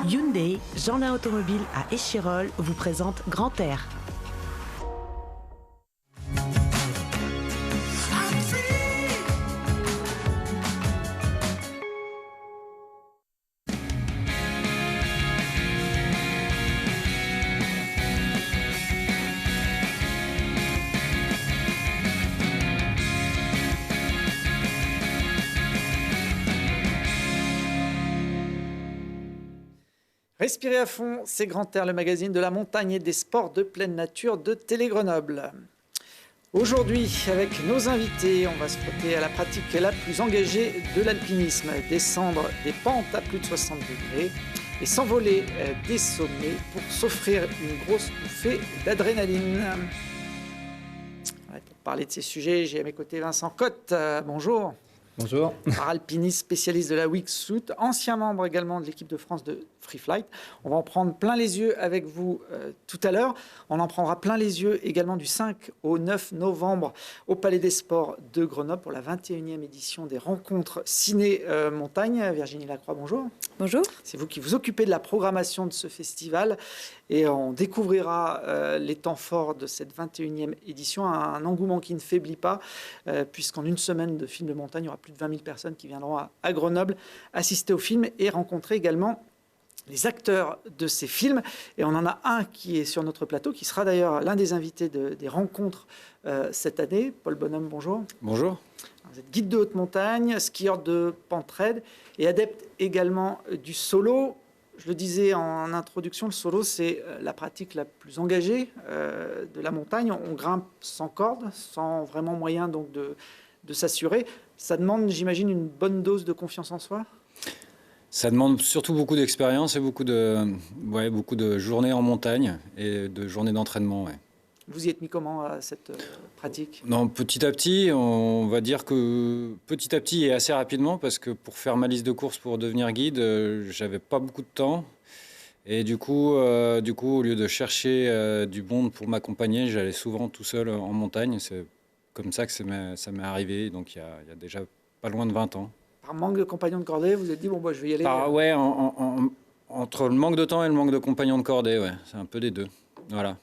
Hyundai, Jeanlin Automobile à Échirolles, vous présente Grand Air. Respirez à fond, c'est Grand Air, le magazine de la montagne et des sports de pleine nature de Télé Grenoble. Aujourd'hui, avec nos invités, on va se frotter à la pratique la plus engagée de l'alpinisme, descendre des pentes à plus de 60 degrés et s'envoler des sommets pour s'offrir une grosse bouffée d'adrénaline. Pour parler de ces sujets, j'ai à mes côtés Vincent Cotte. Bonjour. Bonjour. Alpiniste spécialiste de la wingsuit, ancien membre également de l'équipe de France de Free Flight. On va en prendre plein les yeux avec vous tout à l'heure. On en prendra plein les yeux également du 5 au 9 novembre au Palais des Sports de Grenoble pour la 21e édition des rencontres ciné-montagne. Virginie Lacroix, bonjour. Bonjour. C'est vous qui vous occupez de la programmation de ce festival et on découvrira les temps forts de cette 21e édition, un engouement qui ne faiblit pas puisqu'en une semaine de films de montagne, il y aura plus de 20 000 personnes qui viendront à Grenoble assister aux films et rencontrer également les acteurs de ces films. Et on en a un qui est sur notre plateau, qui sera d'ailleurs l'un des invités des rencontres cette année. Paul Bonhomme, bonjour. Bonjour. Vous êtes guide de haute montagne, skieur de pente raide et adepte également du solo. Je le disais en introduction, le solo, c'est la pratique la plus engagée de la montagne. On grimpe sans corde, sans vraiment moyen donc de s'assurer. Ça demande, j'imagine, une bonne dose de confiance en soi. Ça demande surtout beaucoup d'expérience et beaucoup de journées en montagne et de journées d'entraînement. Ouais. Vous y êtes mis comment à cette pratique ? Non, petit à petit, on va dire que petit à petit et assez rapidement, parce que pour faire ma liste de courses pour devenir guide, j'avais pas beaucoup de temps. Et du coup, au lieu de chercher du monde pour m'accompagner, j'allais souvent tout seul en montagne. C'est comme ça que ça m'est arrivé, donc il y a déjà pas loin de 20 ans. Par manque de compagnons de cordée, vous vous êtes dit, bon, je vais y aller. Ouais, entre le manque de temps et le manque de compagnons de cordée, ouais, c'est un peu des deux. Voilà.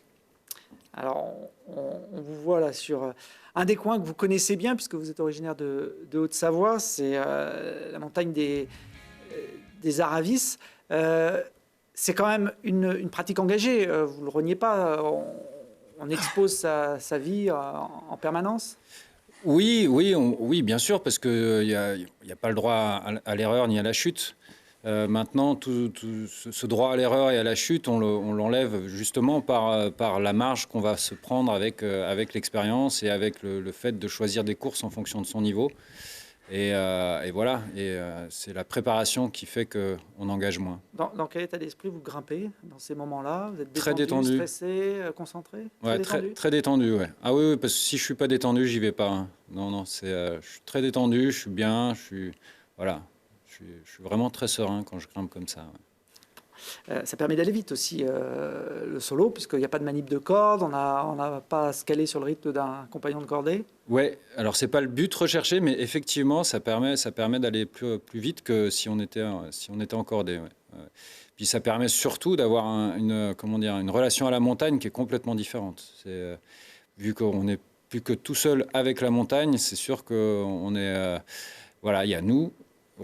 Alors, on vous voit là sur un des coins que vous connaissez bien, puisque vous êtes originaire de Haute-Savoie, c'est la montagne des Aravis. C'est quand même une pratique engagée, vous ne le reniez pas, on expose sa vie en permanence. Oui, bien sûr, parce qu'il n'y a pas le droit à l'erreur ni à la chute. Maintenant, tout ce droit à l'erreur et à la chute, on l'enlève justement par la marge qu'on va se prendre avec l'expérience et avec le fait de choisir des courses en fonction de son niveau. Et voilà, c'est la préparation qui fait qu'on engage moins. Dans quel état d'esprit vous grimpez dans ces moments-là ? Vous êtes très détendu, stressé, concentré ? Très détendu, ouais. Ah oui, parce que si je suis pas détendu, j'y vais pas. Hein. Non, je suis très détendu, je suis bien, je suis vraiment très serein quand je grimpe comme ça. Ouais. Ça permet d'aller vite aussi, le solo, puisqu'il n'y a pas de manip de corde, on n'a pas à se caler sur le rythme d'un compagnon de cordée. Oui, alors c'est pas le but recherché, mais effectivement, ça permet d'aller plus vite que si on était en cordée. Ouais. Puis ça permet surtout d'avoir une relation à la montagne qui est complètement différente. Vu qu'on n'est plus que tout seul avec la montagne, c'est sûr qu'on est... il y a nous.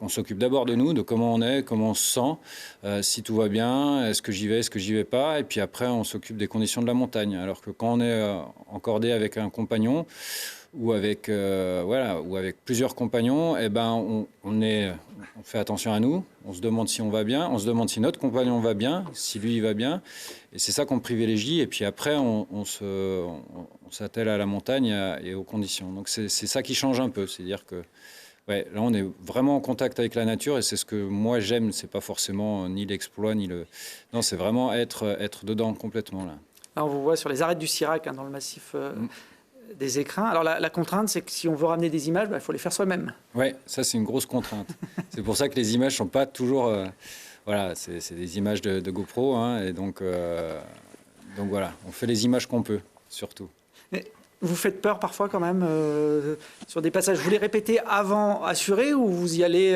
On s'occupe d'abord de nous, de comment on est, comment on se sent, si tout va bien, est-ce que j'y vais, est-ce que j'y vais pas, et puis après on s'occupe des conditions de la montagne. Alors que quand on est en cordée avec un compagnon ou avec plusieurs compagnons, on fait attention à nous, on se demande si on va bien, on se demande si notre compagnon va bien, si lui il va bien, et c'est ça qu'on privilégie. Et puis après on s'attelle à la montagne et aux conditions. Donc c'est ça qui change un peu, c'est-à-dire que ouais, là, on est vraiment en contact avec la nature et c'est ce que moi j'aime. C'est pas forcément ni l'exploit ni le. Non, c'est vraiment être dedans complètement là. Là, on vous voit sur les arêtes du Sirac, dans le massif des Écrins. Alors la contrainte, c'est que si on veut ramener des images, il faut les faire soi-même. Ouais, ça c'est une grosse contrainte. C'est pour ça que les images sont pas toujours. C'est des images de GoPro, hein, et donc voilà, on fait les images qu'on peut, surtout. Vous faites peur parfois quand même sur des passages. Vous les répétez avant assuré ou vous y allez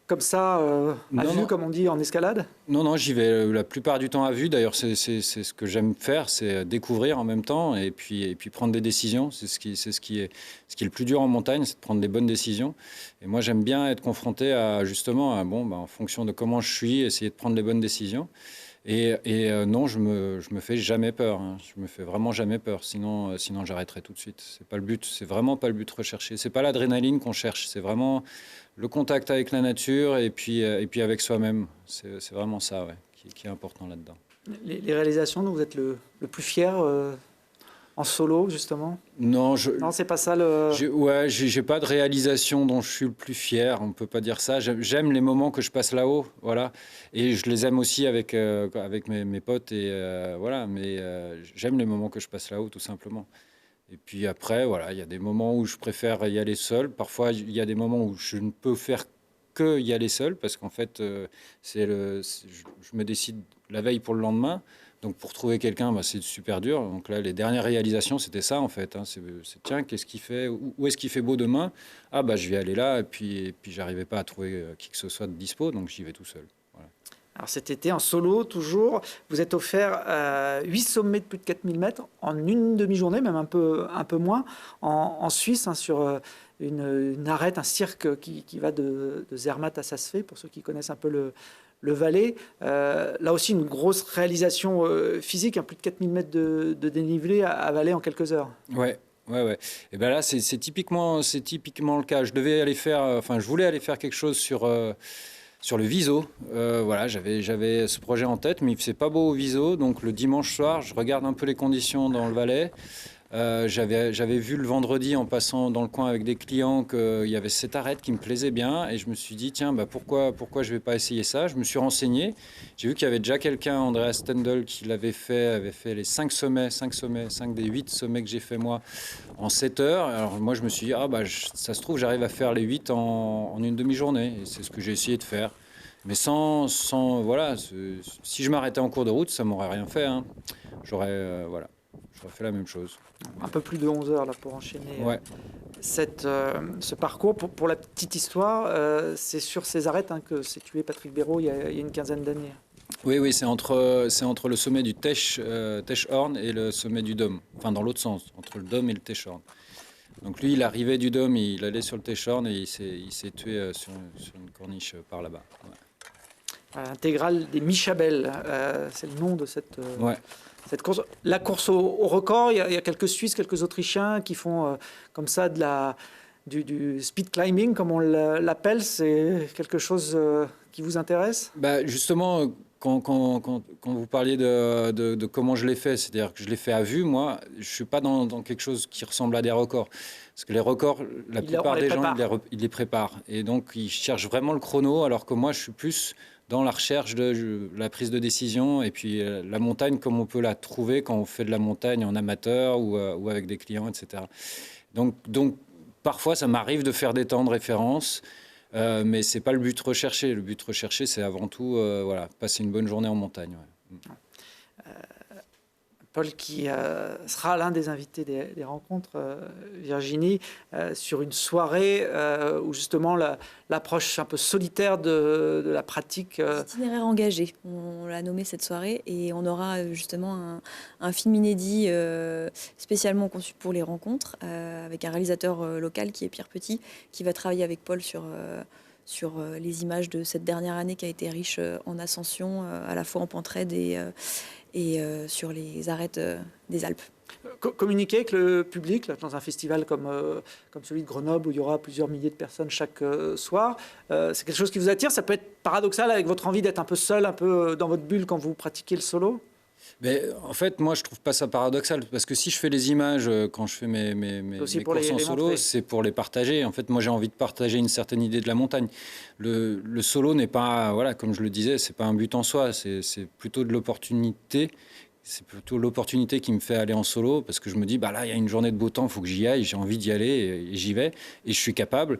comme ça, à vue, comme on dit en escalade? Non, j'y vais la plupart du temps à vue. D'ailleurs, c'est ce que j'aime faire, c'est découvrir en même temps et puis prendre des décisions. C'est ce qui est le plus dur en montagne, c'est de prendre des bonnes décisions. Et moi, j'aime bien être confronté à justement, en fonction de comment je suis, essayer de prendre les bonnes décisions. Et non, je me fais jamais peur. Hein. Je me fais vraiment jamais peur. Sinon j'arrêterai tout de suite. C'est pas le but. C'est vraiment pas le but recherché. C'est pas l'adrénaline qu'on cherche. C'est vraiment le contact avec la nature et puis avec soi-même. C'est vraiment ça, ouais, qui est important là-dedans. Les réalisations dont vous êtes le plus fier en solo, justement? Non, c'est pas ça j'ai pas de réalisation dont je suis le plus fier. On peut pas dire ça. J'aime les moments que je passe là-haut, voilà. Et je les aime aussi avec mes potes et voilà. Mais j'aime les moments que je passe là-haut, tout simplement. Et puis après, voilà, il y a des moments où je préfère y aller seul. Parfois, il y a des moments où je ne peux faire que y aller seul parce qu'en fait, je me décide la veille pour le lendemain. Donc pour trouver quelqu'un, c'est super dur. Donc là, les dernières réalisations, c'était ça en fait. Hein. Tiens, qu'est-ce qu'il fait? Où est-ce qu'il fait beau demain? Je vais aller là. Et puis j'arrivais pas à trouver qui que ce soit de dispo, donc j'y vais tout seul. Voilà. Alors cet été, en solo, toujours, vous êtes offert 8 sommets de plus de 4000 mètres en une demi-journée, même un peu moins, en Suisse, hein, sur une arête, un cirque qui va de Zermatt à Saas-Fee, pour ceux qui connaissent un peu le Valais. Là aussi, une grosse réalisation physique, plus de 4000 mètres de dénivelé à Valais en quelques heures. Ouais. Et ben là, c'est typiquement le cas. Je voulais aller faire quelque chose sur le Viso. Voilà, j'avais ce projet en tête, mais il ne faisait pas beau au Viso. Donc le dimanche soir, je regarde un peu les conditions dans le Valais. J'avais vu le vendredi en passant dans le coin avec des clients qu'il y avait cette arête qui me plaisait bien et je me suis dit tiens pourquoi je vais pas essayer ça. Je me suis renseigné, j'ai vu qu'il y avait déjà quelqu'un, Andreas Stendel, qui avait fait les 5 des 8 sommets que j'ai fait moi en 7 heures. Alors moi je me suis dit ça se trouve j'arrive à faire les 8 en une demi-journée et c'est ce que j'ai essayé de faire. Mais sans voilà, si je m'arrêtais en cours de route, ça m'aurait rien fait. Hein. J'aurais fait la même chose. Un peu plus de 11 heures là, pour enchaîner ce parcours. Pour la petite histoire, c'est sur ces arêtes que s'est tué Patrick Béraud il y a une quinzaine d'années. Oui, c'est entre le sommet du Teschhorn et le sommet du Dôme. Enfin, dans l'autre sens, entre le Dôme et le Teschhorn. Donc lui, il arrivait du Dôme, il allait sur le Teschhorn et il s'est tué sur une corniche par là-bas. Ouais. Intégrale des Michabel, c'est le nom de cette... Cette course, la course au record, il y a quelques Suisses, quelques Autrichiens qui font comme ça du speed climbing, comme on l'appelle. C'est quelque chose qui vous intéresse? Justement, quand vous parliez de comment je l'ai fait, c'est-à-dire que je l'ai fait à vue, moi, je ne suis pas dans quelque chose qui ressemble à des records. Parce que les records, la plupart des gens, ils les préparent. Et donc, ils cherchent vraiment le chrono, alors que moi, je suis plus dans la recherche de la prise de décision et puis la montagne comme on peut la trouver quand on fait de la montagne en amateur ou avec des clients, etc. Donc parfois, ça m'arrive de faire des temps de référence, mais ce n'est pas le but recherché. Le but recherché, c'est avant tout passer une bonne journée en montagne. Ouais. Paul, qui sera l'un des invités des rencontres, Virginie, sur une soirée où justement l'approche un peu solitaire de la pratique. Itinéraire engagé, on l'a nommé cette soirée, et on aura justement un film inédit spécialement conçu pour les rencontres, avec un réalisateur local qui est Pierre Petit, qui va travailler avec Paul sur les images de cette dernière année qui a été riche en ascension, à la fois en pente raide et sur les arêtes des Alpes. Communiquer avec le public là, dans un festival comme celui de Grenoble où il y aura plusieurs milliers de personnes chaque soir, c'est quelque chose qui vous attire? Ça peut être paradoxal avec votre envie d'être un peu seul, un peu dans votre bulle quand vous pratiquez le solo? Mais en fait, moi, je trouve pas ça paradoxal parce que si je fais les images quand je fais mes courses en solo, c'est pour les partager. En fait, moi, j'ai envie de partager une certaine idée de la montagne. Le solo n'est pas, comme je le disais, c'est pas un but en soi. C'est plutôt de l'opportunité. C'est plutôt l'opportunité qui me fait aller en solo parce que je me dis, là, il y a une journée de beau temps, il faut que j'y aille, j'ai envie d'y aller et j'y vais et je suis capable.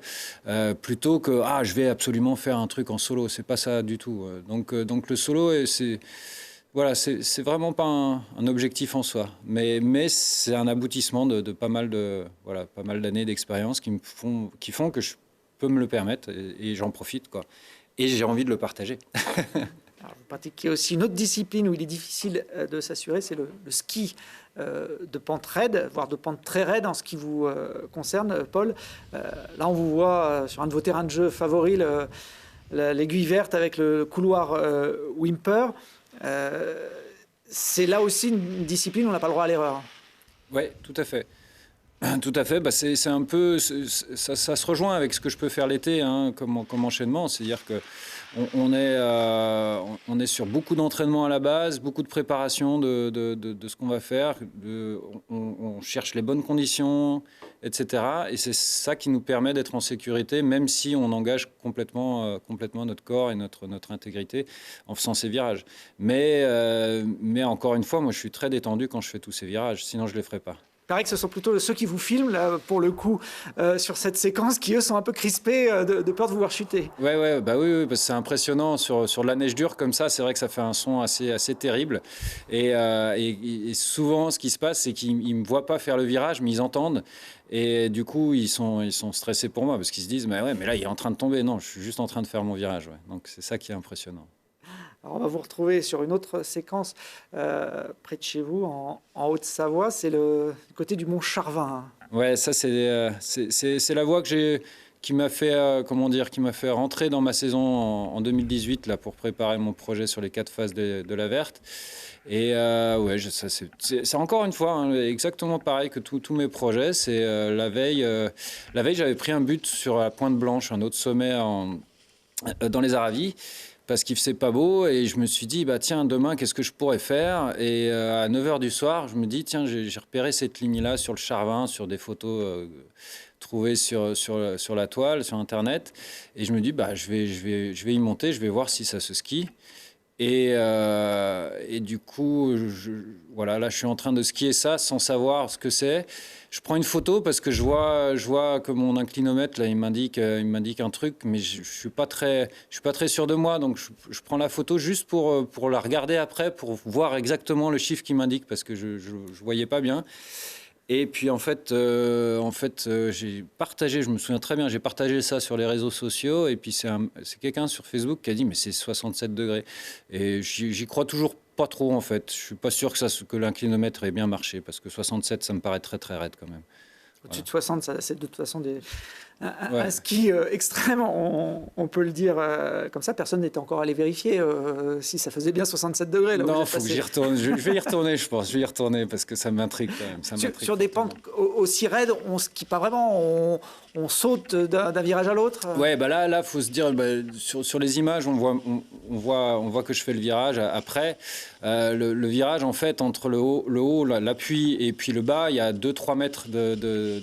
Plutôt que, je vais absolument faire un truc en solo. C'est pas ça du tout. Donc le solo, c'est vraiment pas un objectif en soi, mais c'est un aboutissement de pas mal d'années d'expérience qui font que je peux me le permettre et j'en profite, quoi. et j'ai envie de le partager. Alors, vous pratiquez aussi une autre discipline où il est difficile de s'assurer, c'est le ski de pente raide, voire de pente très raide en ce qui vous concerne, Paul. Là, on vous voit sur un de vos terrains de jeu favoris, l'aiguille verte avec le couloir Whymper. C'est là aussi une discipline où on n'a pas le droit à l'erreur. Oui, tout à fait. Tout à fait. Bah, c'est un peu, ça se rejoint avec ce que je peux faire l'été, hein, comme enchaînement. C'est-à-dire que on est sur beaucoup d'entraînement à la base, beaucoup de préparation de ce qu'on va faire. On cherche les bonnes conditions, etc. Et c'est ça qui nous permet d'être en sécurité, même si on engage complètement notre corps et notre intégrité en faisant ces virages. Mais encore une fois, moi, je suis très détendu quand je fais tous ces virages. Sinon, je ne les ferai pas. Il paraît que ce sont plutôt ceux qui vous filment, là, pour le coup, sur cette séquence, qui, eux, sont un peu crispés de peur de vous voir chuter. Oui, parce que c'est impressionnant. Sur de la neige dure comme ça, c'est vrai que ça fait un son assez terrible. Et souvent, ce qui se passe, c'est qu'ils ne me voient pas faire le virage, mais ils entendent. Et du coup, ils sont stressés pour moi, parce qu'ils se disent, mais là, il est en train de tomber. Non, je suis juste en train de faire mon virage. Ouais. Donc, c'est ça qui est impressionnant. Alors on va vous retrouver sur une autre séquence près de chez vous, en Haute-Savoie. C'est le côté du Mont Charvin. Ouais, ça c'est la voie qui m'a fait rentrer dans ma saison en 2018 là pour préparer mon projet sur les 4 phases de la verte. Et c'est encore une fois hein, exactement pareil que tous mes projets. C'est la veille, j'avais pris un but sur la Pointe Blanche, un autre sommet dans les Aravis, parce qu'il faisait pas beau, et je me suis dit, bah tiens, demain, qu'est-ce que je pourrais faire? Et à 9h du soir, je me dis, tiens, j'ai repéré cette ligne-là sur le Charvin, sur des photos trouvées sur la toile, sur Internet, et je me dis, bah je vais y monter, je vais voir si ça se skie. Et du coup, là, je suis en train de skier ça sans savoir ce que c'est. Je prends une photo parce que je vois que mon inclinomètre, là, il m'indique un truc, mais je suis pas très sûr de moi. Donc, je prends la photo juste pour la regarder après, pour voir exactement le chiffre qui m'indique, parce que je voyais pas bien. Et puis en fait, j'ai partagé, je me souviens très bien, j'ai partagé ça sur les réseaux sociaux, et puis c'est quelqu'un sur Facebook qui a dit mais c'est 67 degrés. Et j'y crois toujours pas trop en fait. Je suis pas sûr que l'inclinomètre ait bien marché, parce que 67 ça me paraît très très raide quand même. Au-dessus de 60, c'est de toute façon un ski extrême, on peut le dire comme ça. Personne n'était encore allé vérifier si ça faisait bien 67 degrés. Là, non, il faut que j'y retourne. Je vais y retourner, je pense. Je vais y retourner parce que ça m'intrigue quand même. Sur des pentes aussi raides, on skie pas vraiment, on saute d'un virage à l'autre. Ouais, bah là, faut se dire, sur les images, on voit que je fais le virage. Après, le virage, en fait, entre le haut, l'appui et puis le bas, il y a 2-3 mètres de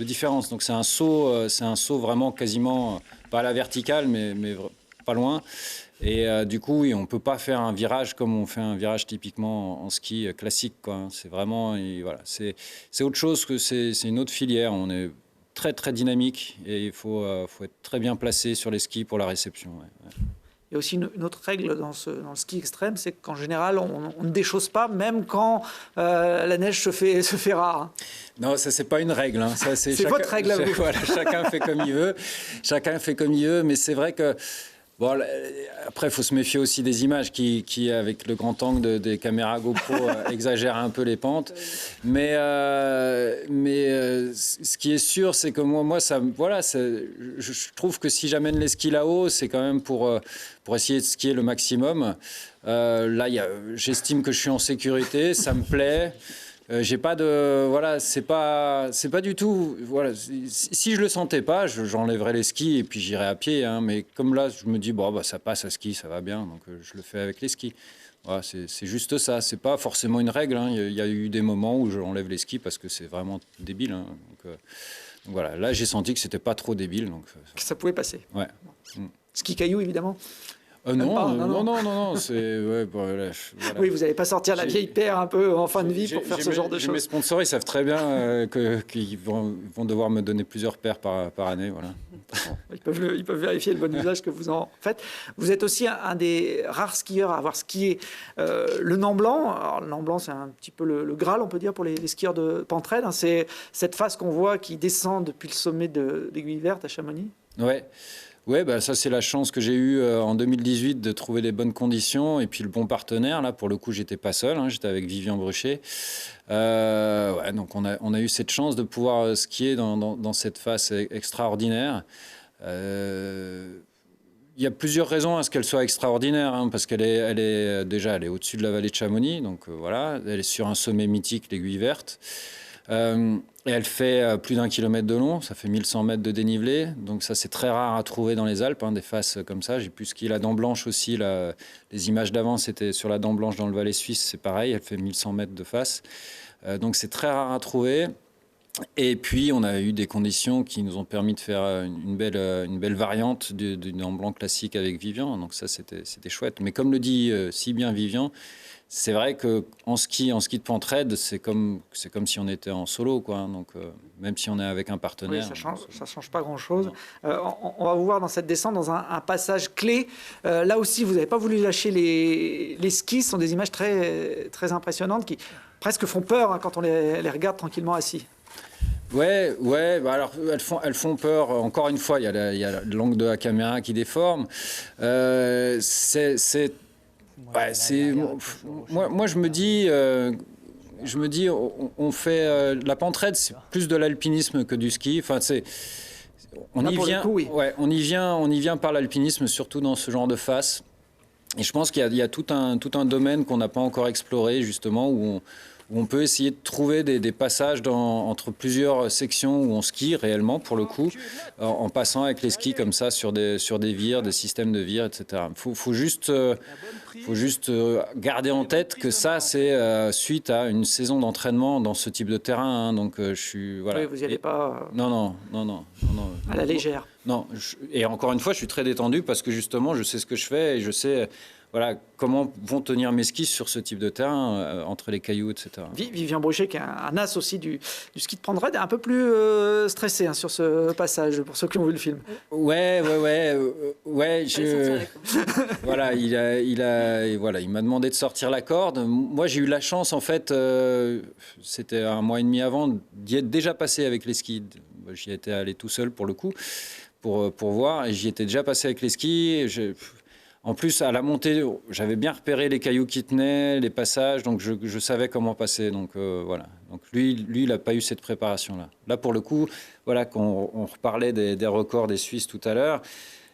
différence. Donc c'est un saut vraiment quasiment pas à la verticale, mais pas loin. Et du coup, oui, on ne peut pas faire un virage comme on fait un virage typiquement en ski classique, quoi. C'est vraiment, c'est autre chose, que c'est une autre filière. On est très très dynamique, et il faut être très bien placé sur les skis pour la réception. Ouais. Il y a aussi une autre règle dans le ski extrême, c'est qu'en général, on ne déchausse pas, même quand la neige se fait rare. Non, ça, c'est pas une règle. Hein. Ça, c'est votre règle à vous. Voilà, chacun fait comme il veut. Chacun fait comme il veut, mais c'est vrai que... Bon, après, il faut se méfier aussi des images qui avec le grand angle des caméras GoPro, exagèrent un peu les pentes. Mais ce qui est sûr, c'est que moi, je trouve que si j'amène les skis là-haut, c'est quand même pour essayer de skier le maximum. Là, j'estime que je suis en sécurité, ça me plaît. J'ai pas de c'est pas du tout si je le sentais pas, j'enlèverais les skis et puis j'irais à pied, hein, mais comme là je me dis ça passe à ski, ça va bien, donc je le fais avec les skis. Voilà, c'est juste ça, c'est pas forcément une règle, hein. Il y a eu des moments où j'enlève les skis parce que c'est vraiment débile, hein. Donc voilà, là j'ai senti que c'était pas trop débile, donc que ça pouvait passer. Ouais. Ski caillou évidemment. Non, c'est... voilà. Oui, vous n'allez pas sortir la vieille paire un peu en fin de vie pour faire ce genre de choses. Mes sponsors, ils savent très bien qu'ils vont devoir me donner plusieurs paires par année. Voilà. Ils peuvent vérifier le bon usage que vous en faites. Vous êtes aussi un des rares skieurs à avoir skié le Nant Blanc. Alors, le Nant Blanc, c'est un petit peu le Graal, on peut dire, pour les skieurs de pente raide. C'est cette face qu'on voit qui descend depuis le sommet de l'Aiguille Verte à Chamonix. Ouais. Ouais, bah ça c'est la chance que j'ai eue en 2018 de trouver les bonnes conditions et puis le bon partenaire. Là, pour le coup, j'étais pas seul, hein, j'étais avec Vivian Bruchet. Ouais, donc on a eu cette chance de pouvoir skier dans cette face extraordinaire. Il y a plusieurs raisons à ce qu'elle soit extraordinaire, hein, parce qu'elle elle est au-dessus de la vallée de Chamonix, donc voilà, elle est sur un sommet mythique, l'Aiguille Verte. Et elle fait plus d'1 kilomètre de long, ça fait 1100 mètres de dénivelé, donc ça c'est très rare à trouver dans les Alpes, hein, des faces comme ça. J'ai pu skier la Dent Blanche aussi, les images d'avant c'était sur la Dent Blanche dans le Valais suisse, c'est pareil, elle fait 1100 mètres de face, donc c'est très rare à trouver. Et puis on a eu des conditions qui nous ont permis de faire une belle variante du Dent Blanc classique avec Vivian, donc ça c'était chouette. Mais comme le dit si bien Vivian, c'est vrai qu'en ski de pentraide, c'est comme si on était en solo, quoi. Donc, même si on est avec un partenaire. Oui, ça change pas grand-chose. On va vous voir dans cette descente, dans un passage clé. Là aussi, vous n'avez pas voulu lâcher les skis. Ce sont des images très, très impressionnantes qui presque font peur, hein, quand on les regarde tranquillement assis. Ouais, bah alors elles font peur. Encore une fois, il y a l'angle de la caméra qui déforme. Ouais, moi, je me dis, on fait la pentraide, c'est plus de l'alpinisme que du ski. Enfin, on y vient, oui. Ouais, on y vient par l'alpinisme, surtout dans ce genre de face. Et je pense qu'il y a tout un domaine qu'on n'a pas encore exploré, justement, où on peut essayer de trouver des passages entre plusieurs sections où on skie réellement, pour le coup, en passant avec les skis comme ça sur des vires, des systèmes de vires, etc. Faut juste garder en tête que ça, c'est suite à une saison d'entraînement dans ce type de terrain, hein. Donc je suis voilà. Oui, vous n'y allez pas Non. à la légère. Non, et encore une fois, je suis très détendu parce que justement, je sais ce que je fais et je sais voilà, comment vont tenir mes skis sur ce type de terrain, entre les cailloux, etc. Vivian Bruchet, qui est un as aussi du ski de pentraide, est un peu plus stressé, hein, sur ce passage, pour ceux qui ont vu le film. Ouais. Voilà, il m'a demandé de sortir la corde. Moi, j'ai eu la chance, en fait, c'était 1 mois et demi avant, d'y être déjà passé avec les skis. J'y étais allé tout seul pour le coup, pour voir, et j'y étais déjà passé avec les skis. En plus, à la montée, j'avais bien repéré les cailloux qui tenaient, les passages, donc je savais comment passer. Donc voilà. Donc lui, il n'a pas eu cette préparation-là. Là, pour le coup, voilà, quand on reparlait des records des Suisses tout à l'heure,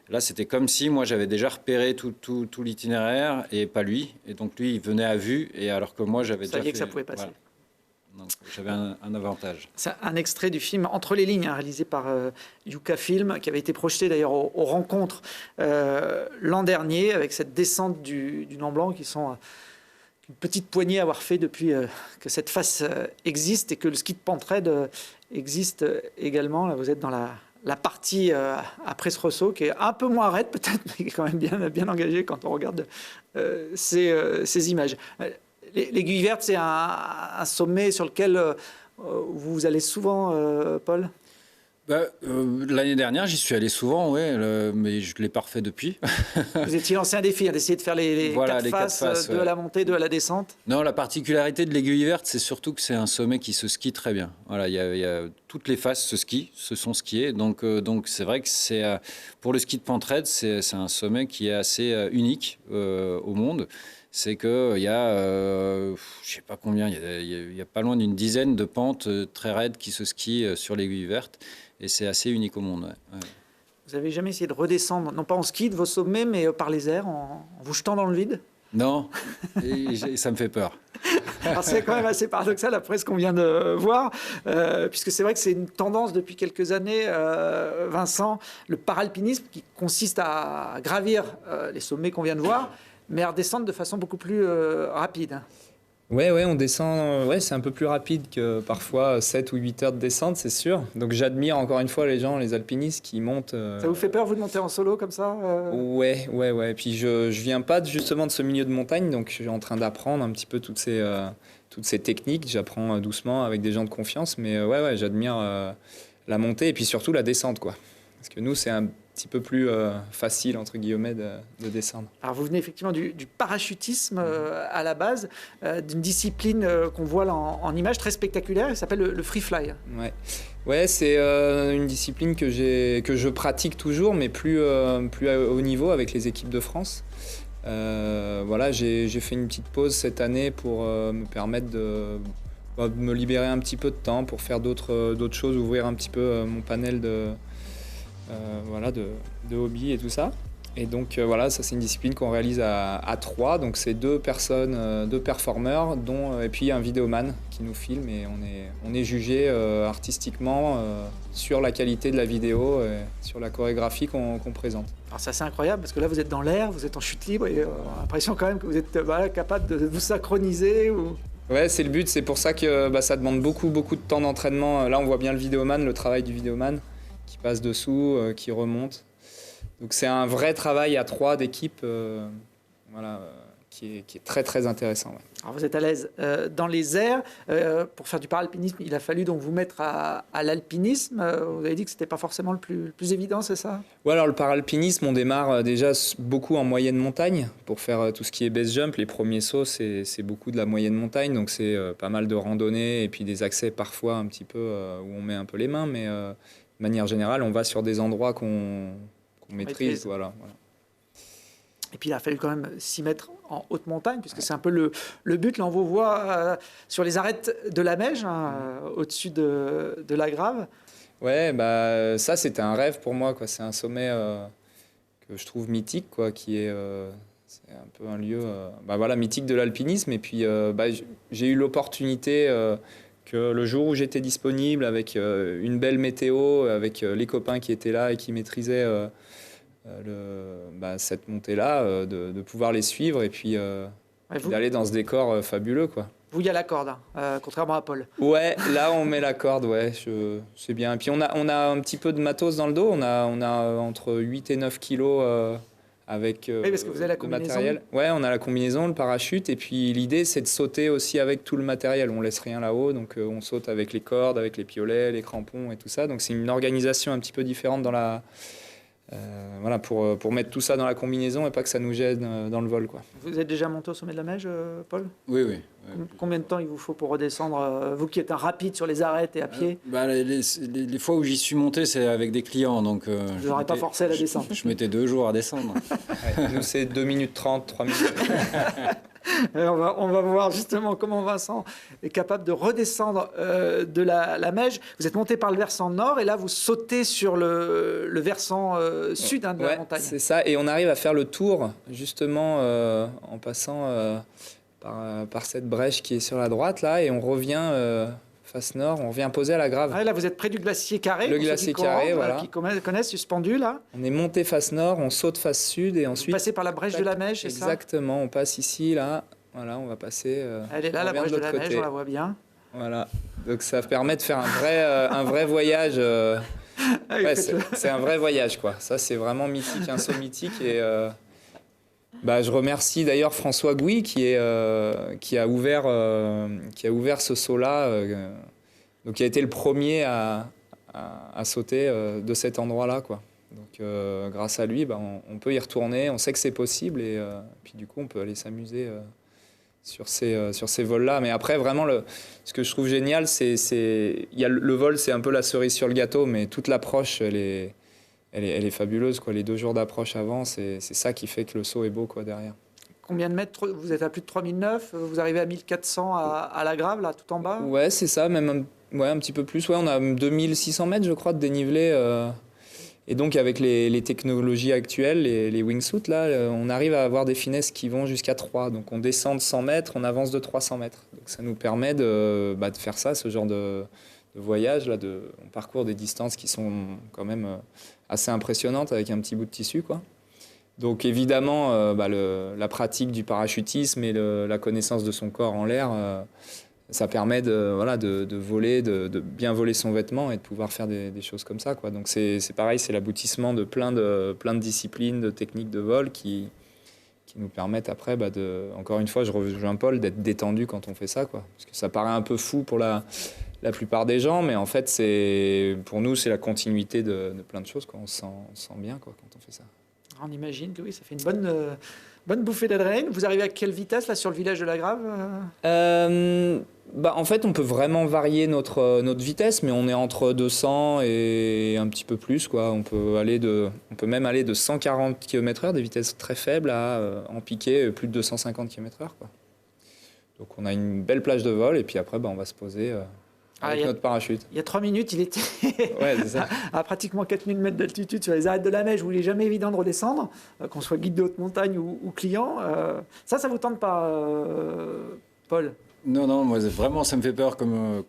là, c'était comme si moi, j'avais déjà repéré tout l'itinéraire et pas lui. Et donc lui, il venait à vue, et alors que moi, j'avais déjà fait... Vous saviez que ça pouvait passer. Voilà. Donc j'avais un avantage. C'est un extrait du film Entre les lignes, hein, réalisé par Yuka Film, qui avait été projeté d'ailleurs aux rencontres l'an dernier, avec cette descente du Mont Blanc, qui sont une petite poignée à avoir fait depuis que cette face existe et que le ski de pentraide existe également. Là, vous êtes dans la partie après ce ressaut, qui est un peu moins raide peut-être, mais qui est quand même bien engagée quand on regarde ces images. L'Aiguille Verte, c'est un sommet sur lequel vous allez souvent, Paul ? L'année dernière, j'y suis allé souvent, mais je ne l'ai pas refait depuis. Vous étiez lancé un défi, d'essayer de faire les quatre faces, de la montée, de la descente. Non, la particularité de l'Aiguille Verte, c'est surtout que c'est un sommet qui se skie très bien. Voilà, il y a toutes les faces se sont skiées. Donc c'est vrai que pour le ski de pentraide, c'est un sommet qui est assez unique au monde. C'est qu'il y a, je ne sais pas combien, il y a pas loin d'une dizaine de pentes très raides qui se skient sur l'Aiguille Verte. Et c'est assez unique au monde. Ouais. Vous n'avez jamais essayé de redescendre, non pas en ski de vos sommets, mais par les airs, en vous jetant dans le vide ? Non, et ça me fait peur. Alors c'est quand même assez paradoxal après ce qu'on vient de voir, puisque c'est vrai que c'est une tendance depuis quelques années, Vincent, le paralpinisme, qui consiste à gravir les sommets qu'on vient de voir, mais à redescendre de façon beaucoup plus rapide. Ouais, on descend, c'est un peu plus rapide que parfois 7 ou 8 heures de descente, c'est sûr. Donc j'admire encore une fois les alpinistes qui montent. Ça vous fait peur, vous, de monter en solo comme ça Ouais. Et puis je viens pas justement de ce milieu de montagne, donc je suis en train d'apprendre un petit peu toutes ces techniques. J'apprends doucement avec des gens de confiance, mais ouais, j'admire la montée et puis surtout la descente, quoi. Parce que nous, c'est petit peu plus facile, entre guillemets, de descendre. Alors vous venez effectivement du parachutisme à la base, d'une discipline qu'on voit là en images très spectaculaire, qui s'appelle le free fly. Ouais, c'est une discipline que je pratique toujours, mais plus à haut niveau avec les équipes de France. Voilà, j'ai fait une petite pause cette année pour me permettre de me libérer un petit peu de temps pour faire d'autres choses, ouvrir un petit peu mon panel de hobby et tout ça. Et donc voilà, ça c'est une discipline qu'on réalise à 3, donc c'est 2 personnes, 2 performeurs, et puis un vidéoman qui nous filme, et on est jugé artistiquement sur la qualité de la vidéo et sur la chorégraphie qu'on présente. Alors c'est assez incroyable parce que là vous êtes dans l'air, vous êtes en chute libre et on a l'impression quand même que vous êtes capable de vous synchroniser. Ouais, c'est le but, c'est pour ça que ça demande beaucoup de temps d'entraînement. Là on voit bien le travail du vidéoman qui passe dessous, qui remonte. Donc c'est un vrai travail à 3 d'équipe qui est très très intéressant. Ouais. Alors vous êtes à l'aise dans les airs. Pour faire du paralpinisme, il a fallu donc vous mettre à l'alpinisme. Vous avez dit que ce n'était pas forcément le plus évident, c'est ça? Ouais, alors le paralpinisme, on démarre déjà beaucoup en moyenne montagne pour faire tout ce qui est base jump. Les premiers sauts, c'est beaucoup de la moyenne montagne, donc c'est pas mal de randonnées et puis des accès parfois un petit peu où on met un peu les mains, mais de manière générale, on va sur des endroits qu'on maîtrise. Voilà. Et puis il a fallu quand même s'y mettre en haute montagne, puisque c'est un peu le but. Là, on vous voit sur les arêtes de la Meije, au-dessus de la Grave. Ouais, ça c'était un rêve pour moi, quoi. C'est un sommet que je trouve mythique, quoi, qui est c'est un peu un lieu mythique de l'alpinisme. Et puis j'ai eu l'opportunité que le jour où j'étais disponible, avec une belle météo, avec les copains qui étaient là et qui maîtrisaient cette montée-là, de pouvoir les suivre et puis d'aller dans ce décor fabuleux, quoi. Vous, il y a la corde, contrairement à Paul. Ouais, là on met la corde, ouais, c'est bien. Et puis on a un petit peu de matos dans le dos, on a entre 8 et 9 kilos avec oui, parce que vous avez la combinaison. matériel. Ouais, on a la combinaison, le parachute, et puis l'idée c'est de sauter aussi avec tout le matériel. On laisse rien là-haut, donc on saute avec les cordes, avec les piolets, les crampons et tout ça. Donc c'est une organisation un petit peu différente dans la... pour mettre tout ça dans la combinaison et pas que ça nous gêne dans le vol, quoi. Vous êtes déjà monté au sommet de la Meije, Paul? Oui. Combien de temps il vous faut pour redescendre, vous qui êtes un rapide sur les arêtes et à pied? Les fois où j'y suis monté, c'est avec des clients, donc je n'aurais pas forcé à la descente. Je mettais 2 jours à descendre. Ouais, nous c'est 2 minutes 30, 3 minutes. On va voir justement comment Vincent est capable de redescendre de la Meije. Vous êtes monté par le versant nord et là vous sautez sur le versant sud de la montagne. C'est ça, et on arrive à faire le tour justement en passant par cette brèche qui est sur la droite là, et on revient face nord, on revient poser à la Grave. Là vous êtes près du glacier Carré. Le glacier Carré, voilà. Qui connaissent, suspendu là. On est monté face nord, on saute face sud et ensuite... Vous passez par la brèche de la Meije, c'est ça? Exactement, on passe ici, là, voilà, on va passer... Elle est là, la brèche de la Meije, on la voit bien. Voilà, donc ça permet de faire un vrai voyage. C'est un vrai voyage, quoi. Ça c'est vraiment mythique, un saut mythique, et... je remercie d'ailleurs François Gouy qui a ouvert ce saut-là, donc qui a été le premier à sauter de cet endroit-là, quoi. Donc grâce à lui, on peut y retourner, on sait que c'est possible, et puis du coup on peut aller s'amuser sur ces vols-là. Mais après vraiment ce que je trouve génial, le vol, c'est un peu la cerise sur le gâteau, mais toute l'approche elle est fabuleuse, quoi. Les 2 jours d'approche avant, c'est ça qui fait que le saut est beau, quoi, derrière. Combien de mètres? Vous êtes à plus de 3009, vous arrivez à 1400 à la Grave, là, tout en bas? Ouais, c'est ça, même un petit peu plus. Ouais, on a 2600 mètres, je crois, de dénivelé. Et donc, avec les technologies actuelles, les wingsuits, là, on arrive à avoir des finesses qui vont jusqu'à 3. Donc, on descend de 100 mètres, on avance de 300 mètres. Donc, ça nous permet de faire ça, ce genre de voyage. Là, on parcourt des distances qui sont quand même assez impressionnantes avec un petit bout de tissu, quoi. Donc évidemment, la pratique du parachutisme et la connaissance de son corps en l'air, ça permet de voler, de bien voler son vêtement et de pouvoir faire des choses comme ça, quoi. Donc c'est pareil, c'est l'aboutissement de plein de disciplines, de techniques de vol qui nous permettent après, encore une fois, je rejoins Paul, d'être détendu quand on fait ça, quoi. Parce que ça paraît un peu fou pour la la plupart des gens, mais en fait, pour nous, c'est la continuité de plein de choses, quoi. On se sent bien, quoi, quand on fait ça. On imagine que oui, ça fait une bonne bouffée d'adrénaline. Vous arrivez à quelle vitesse là sur le village de la Grave? En fait, on peut vraiment varier notre vitesse, mais on est entre 200 et un petit peu plus, quoi. On peut même aller de 140 km/h, des vitesses très faibles, à en piquer plus de 250 km/h, quoi. Donc on a une belle plage de vol, et puis après, on va se poser avec notre parachute. Il y a 3 minutes, il était Ouais, c'est ça. à pratiquement 4000 mètres d'altitude sur les arêtes de la Mèche, où il n'est jamais évident de redescendre, qu'on soit guide de haute montagne ou client. Ça vous tente pas, Paul? Non, moi vraiment ça me fait peur, comme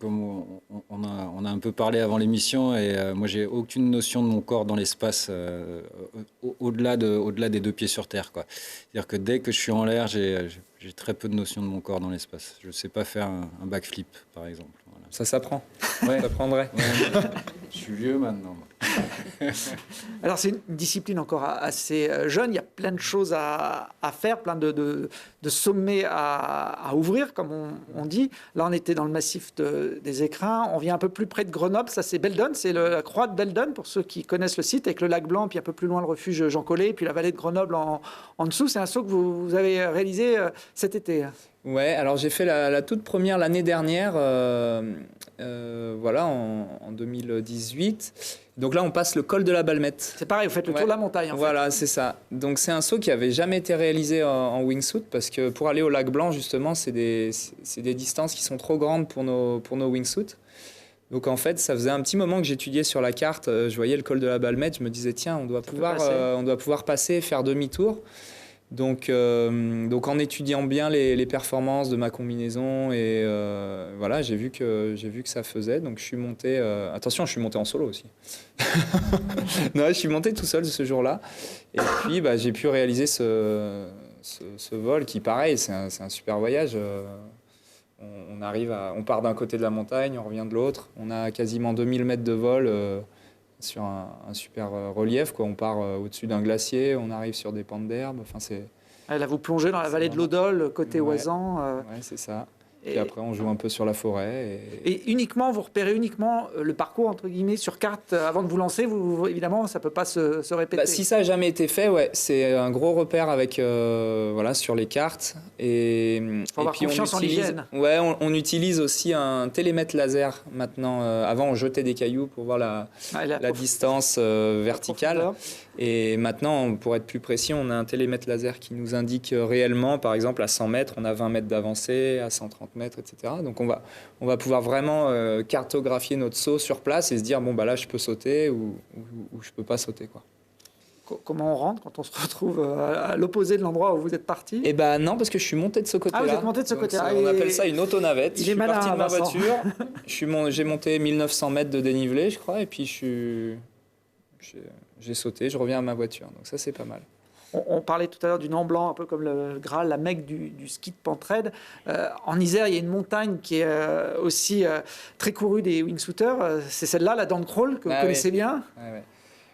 on a un peu parlé avant l'émission, et moi j'ai aucune notion de mon corps dans l'espace au-delà des 2 pieds sur terre, quoi. C'est-à-dire que dès que je suis en l'air, j'ai très peu de notion de mon corps dans l'espace. Je ne sais pas faire un backflip, par exemple. Voilà. Ça s'apprend. Ouais. Ça prendrait. Ouais, je suis vieux maintenant. Alors c'est une discipline encore assez jeune, il y a plein de choses à faire, plein de sommets à ouvrir, comme on dit. Là on était dans le massif des Écrins, on vient un peu plus près de Grenoble, ça c'est Beldon, c'est la croix de Beldon pour ceux qui connaissent le site, avec le lac Blanc, puis un peu plus loin le refuge Jean Collet, puis la vallée de Grenoble en dessous. C'est un saut que vous avez réalisé cet été. Ouais, alors j'ai fait la toute première l'année dernière, voilà, en 2018. Donc là, on passe le col de la Balmette. C'est pareil, vous faites le tour de la montagne. Voilà, c'est ça. Donc c'est un saut qui avait jamais été réalisé en wingsuit, parce que pour aller au lac Blanc, justement, c'est des distances qui sont trop grandes pour nos wingsuits. Donc en fait, ça faisait un petit moment que j'étudiais sur la carte. Je voyais le col de la Balmette, je me disais tiens, on doit pouvoir passer, faire demi-tour. Donc en étudiant bien les performances de ma combinaison, et voilà, j'ai vu que ça faisait. Donc je suis monté. Attention, je suis monté en solo aussi. Non, je suis monté tout seul ce jour-là. Et puis j'ai pu réaliser ce vol qui, pareil, c'est un super voyage. On part d'un côté de la montagne, on revient de l'autre. On a quasiment 2000 mètres de vol. Sur un super relief, quoi. On part au-dessus d'un glacier, on arrive sur des pentes d'herbe. Enfin, là, vous plongez dans la vallée de l'Odol, côté Oisan. Ouais, c'est ça. Et après, on joue un peu sur la forêt. Et uniquement, vous repérez uniquement le parcours, entre guillemets, sur carte avant de vous lancer. Évidemment, ça ne peut pas se répéter. Si ça n'a jamais été fait, ouais, c'est un gros repère avec, sur les cartes. Et puis confiance en l'hygiène. Ouais, on utilise aussi un télémètre laser maintenant. Avant, on jetait des cailloux pour voir la distance verticale. Et maintenant, pour être plus précis, on a un télémètre laser qui nous indique réellement, par exemple, à 100 mètres, on a 20 mètres d'avancée, à 130 mètres, etc. Donc on va pouvoir vraiment cartographier notre saut sur place et se dire, bon, là, je peux sauter ou je peux pas sauter, quoi. Comment on rentre quand on se retrouve à l'opposé de l'endroit où vous êtes parti? Eh ben non, parce que je suis monté de ce côté-là. Ah, vous êtes monté de ce côté-là. On appelle ça une autonavette. Je suis parti de ma voiture. J'ai monté 1900 mètres de dénivelé, je crois, et puis j'ai sauté, je reviens à ma voiture. Donc ça, c'est pas mal. On parlait tout à l'heure du Mont Blanc, un peu comme le Graal, la Mecque du ski de pentraide. En Isère, il y a une montagne qui est aussi très courue des wingsuiters. C'est celle-là, la Dent Crawl, que vous connaissez bien.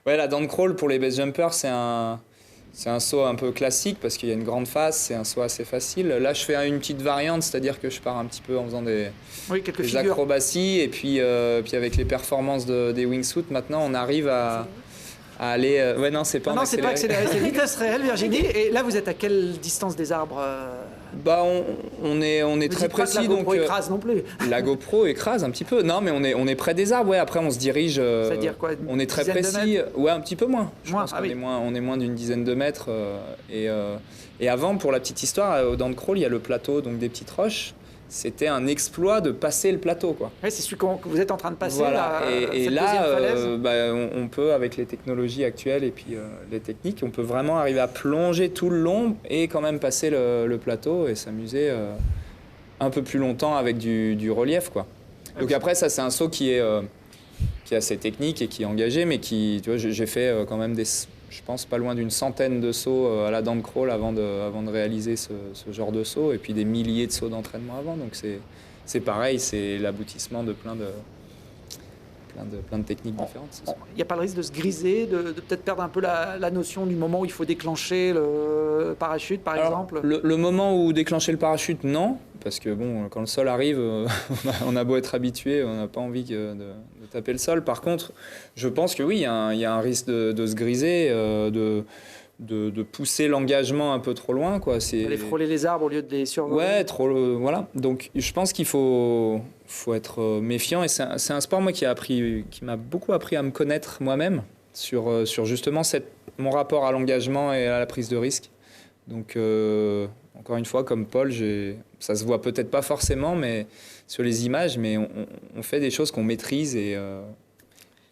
Ouais, la Dent Crawl, pour les base jumpers, c'est un saut un peu classique parce qu'il y a une grande face, c'est un saut assez facile. Là, je fais une petite variante, c'est-à-dire que je pars un petit peu en faisant des acrobaties. Et puis avec les performances des wingsuits, maintenant, on arrive à aller... Ouais, non, c'est pas non, c'est pas accéléré, c'est vitesse réelle, Virginie. Et là, vous êtes à quelle distance des arbres? On est très précis. La GoPro écrase non plus. La GoPro écrase un petit peu. Non, mais on est près des arbres. Ouais, après, on se dirige. C'est-à-dire quoi? On est très précis. Ouais, un petit peu moins. Je pense qu'on est moins d'une dizaine de mètres. Et avant, pour la petite histoire, au Dent de Crawl, il y a le plateau, donc des petites roches. C'était un exploit de passer le plateau, quoi. Oui, c'est celui que vous êtes en train de passer. Voilà. Et là, on peut, avec les technologies actuelles et puis les techniques, on peut vraiment arriver à plonger tout le long et quand même passer le plateau et s'amuser un peu plus longtemps avec du relief, quoi. Donc après, ça, c'est un saut qui est assez technique et qui est engagé, mais qui, tu vois, j'ai fait quand même je pense pas loin d'une centaine de sauts à la Dent de Crawl avant de réaliser ce genre de saut, et puis des milliers de sauts d'entraînement avant. Donc c'est pareil, c'est l'aboutissement de plein de techniques différentes. Il n'y a pas le risque de se griser, de peut-être perdre un peu la notion du moment où il faut déclencher le parachute, par exemple? Le moment où déclencher le parachute, non. Parce que bon, quand le sol arrive, on a beau être habitué, on n'a pas envie de taper le sol. Par contre, je pense que oui, il y a un risque de se griser, de pousser l'engagement un peu trop loin, quoi. Aller frôler les arbres au lieu de les survoler. Ouais, voilà. Donc je pense qu'il faut être méfiant. Et c'est un sport, moi, qui m'a beaucoup appris à me connaître moi-même sur justement mon rapport à l'engagement et à la prise de risque. Donc encore une fois, comme Paul, ça se voit peut-être pas forcément, mais sur les images, mais on fait des choses qu'on maîtrise et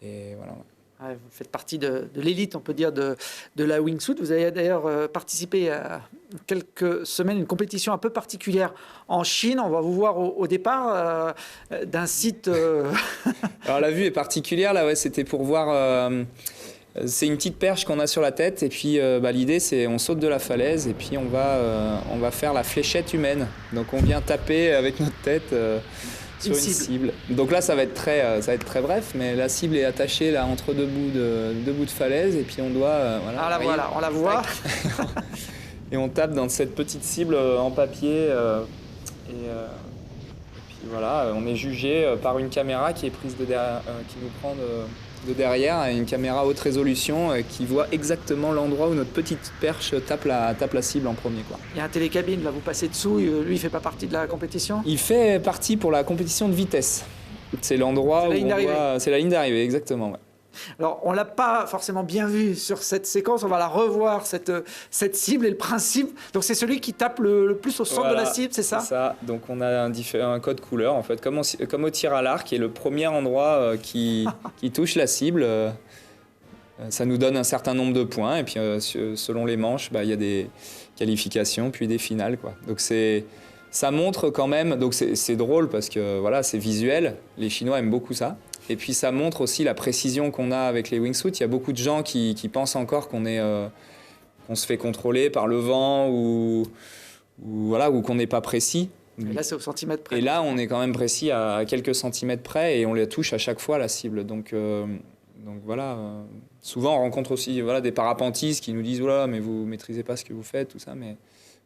voilà. Ouais, vous faites partie de l'élite, on peut dire, de la wingsuit. Vous avez d'ailleurs participé à quelques semaines à une compétition un peu particulière en Chine. On va vous voir au départ d'un site... Alors la vue est particulière, là, ouais, c'était pour voir... c'est une petite perche qu'on a sur la tête et puis l'idée c'est on saute de la falaise et puis on va faire la fléchette humaine. Donc on vient taper avec notre tête sur une cible. Donc là ça va être très bref, mais la cible est attachée là entre deux bouts de falaise et puis on doit voilà, on la voit. Et on tape dans cette petite cible en papier et puis voilà, on est jugé par une caméra qui est prise de derrière, qui nous prend de derrière, une caméra haute résolution qui voit exactement l'endroit où notre petite perche tape la cible en premier, quoi. Il y a un télécabine, là vous passez dessous, lui il fait pas partie de la compétition? Il fait partie pour la compétition de vitesse. C'est l'endroit où c'est la ligne d'arrivée, exactement. Ouais. Alors, on ne l'a pas forcément bien vu sur cette séquence, on va la revoir, cette cible et le principe. Donc, c'est celui qui tape le plus au centre de la cible, c'est ça? C'est ça. Donc, on a un code couleur, en fait, comme au tir à l'arc, et le premier endroit qui touche la cible, ça nous donne un certain nombre de points. Et puis, selon les manches, il y a des qualifications, puis des finales, quoi. Donc, ça montre quand même, donc c'est drôle parce que voilà, c'est visuel, les Chinois aiment beaucoup ça. Et puis ça montre aussi la précision qu'on a avec les wingsuits. Il y a beaucoup de gens qui pensent encore qu'on se fait contrôler par le vent ou qu'on n'est pas précis. Et là, c'est au centimètre près. Et là, on est quand même précis à quelques centimètres près et on la touche à chaque fois, la cible. Donc voilà. Souvent, on rencontre aussi des parapentistes qui nous disent « Oula, mais vous ne maîtrisez pas ce que vous faites », tout ça. Mais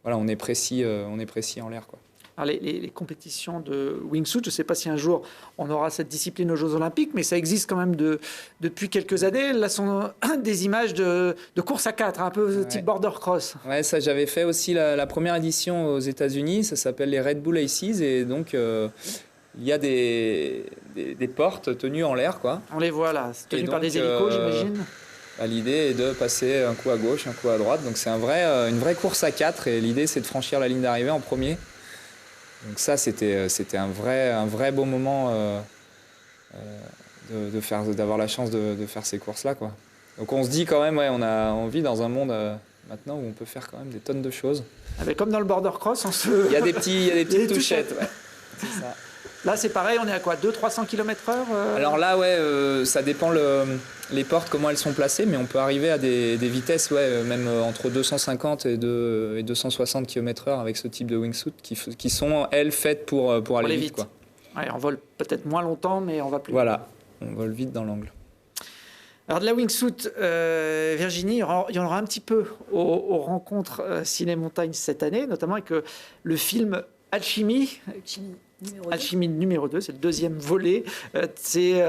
voilà, on est précis en l'air, quoi. Alors les compétitions de wingsuit, je ne sais pas si un jour on aura cette discipline aux Jeux Olympiques, mais ça existe quand même depuis quelques années. Là, sont des images de course à 4, un peu type border cross. Ouais, ça j'avais fait aussi la première édition aux États-Unis. Ça s'appelle les Red Bull Aces et donc il y a des portes tenues en l'air, quoi. On les voit là, tenues par des hélicos, j'imagine. L'idée est de passer un coup à gauche, un coup à droite. Donc c'est une vraie course à 4 et l'idée c'est de franchir la ligne d'arrivée en premier. Donc ça, c'était un vrai beau moment d'avoir la chance de faire ces courses-là, quoi. Donc on se dit quand même, on vit dans un monde maintenant où on peut faire quand même des tonnes de choses. Ah ben comme dans le border cross, il y a des petites touchettes. Ouais. C'est ça. Là, c'est pareil, on est à quoi, 200-300 km/h Alors là, ça dépend les portes, comment elles sont placées, mais on peut arriver à des vitesses, même entre 250 et 260 km/h avec ce type de wingsuit qui sont, elles, faites pour aller vite, quoi. Ouais, on vole peut-être moins longtemps, mais on va plus vite. Voilà, on vole vite dans l'angle. Alors de la wingsuit, Virginie, il y en aura un petit peu aux rencontres Ciné-Montagne cette année, notamment avec le film Alchimie numéro 2, c'est le deuxième volet. C'est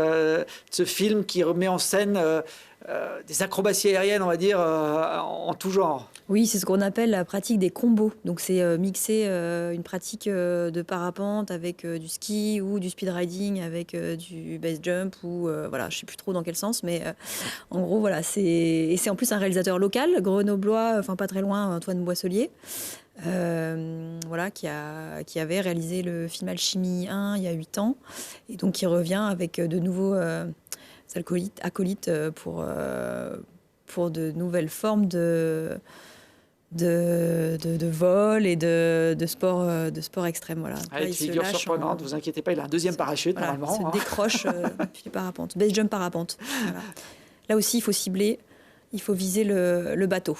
ce film qui remet en scène des acrobaties aériennes, on va dire, en tout genre. Oui, c'est ce qu'on appelle la pratique des combos. Donc c'est mixer une pratique de parapente avec du ski ou du speed riding avec du base jump ou voilà, je sais plus trop dans quel sens, mais en gros voilà, c'est en plus un réalisateur local, grenoblois, enfin pas très loin, Antoine Boisselier. Voilà, qui avait réalisé le film Alchimie 1 il y a 8 ans et donc qui revient avec de nouveaux acolytes pour de nouvelles formes de vol et de sport extrême. Voilà. Avec figure surprenante, ne vous inquiétez pas, il a un deuxième parachute normalement. Il se décroche depuis parapente, base jump parapente. Voilà. Là aussi, il faut cibler, il faut viser le bateau.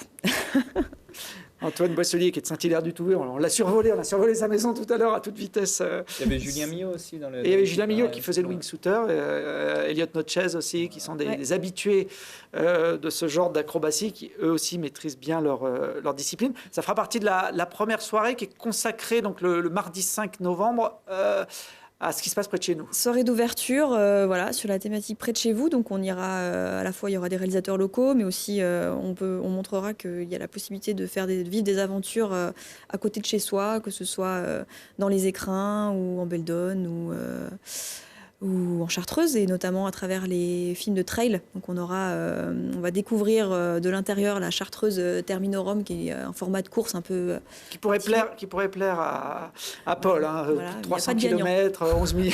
Antoine Boisselier, qui est de Saint-Hilaire-du-Touvet, on l'a survolé, on a survolé sa maison tout à l'heure à toute vitesse. Il y avait Julien Millot aussi dans le. Et il y avait Julien Millot qui faisait le wingsuiter, Elliot Notchez aussi, qui sont des habitués de ce genre d'acrobatie, qui eux aussi maîtrisent bien leur discipline. Ça fera partie de la première soirée qui est consacrée donc le mardi 5 novembre à ce qui se passe près de chez nous. Soirée d'ouverture, voilà, sur la thématique près de chez vous. Donc on ira à la fois, il y aura des réalisateurs locaux, mais aussi on montrera qu'il y a la possibilité de vivre des aventures à côté de chez soi, que ce soit dans les Écrins ou en Beldon ou en Chartreuse, et notamment à travers les films de trail. Donc on va découvrir de l'intérieur la Chartreuse Terminorum, qui est un format de course un peu... Qui pourrait plaire à Paul. Hein, voilà, 300 km, 11 000...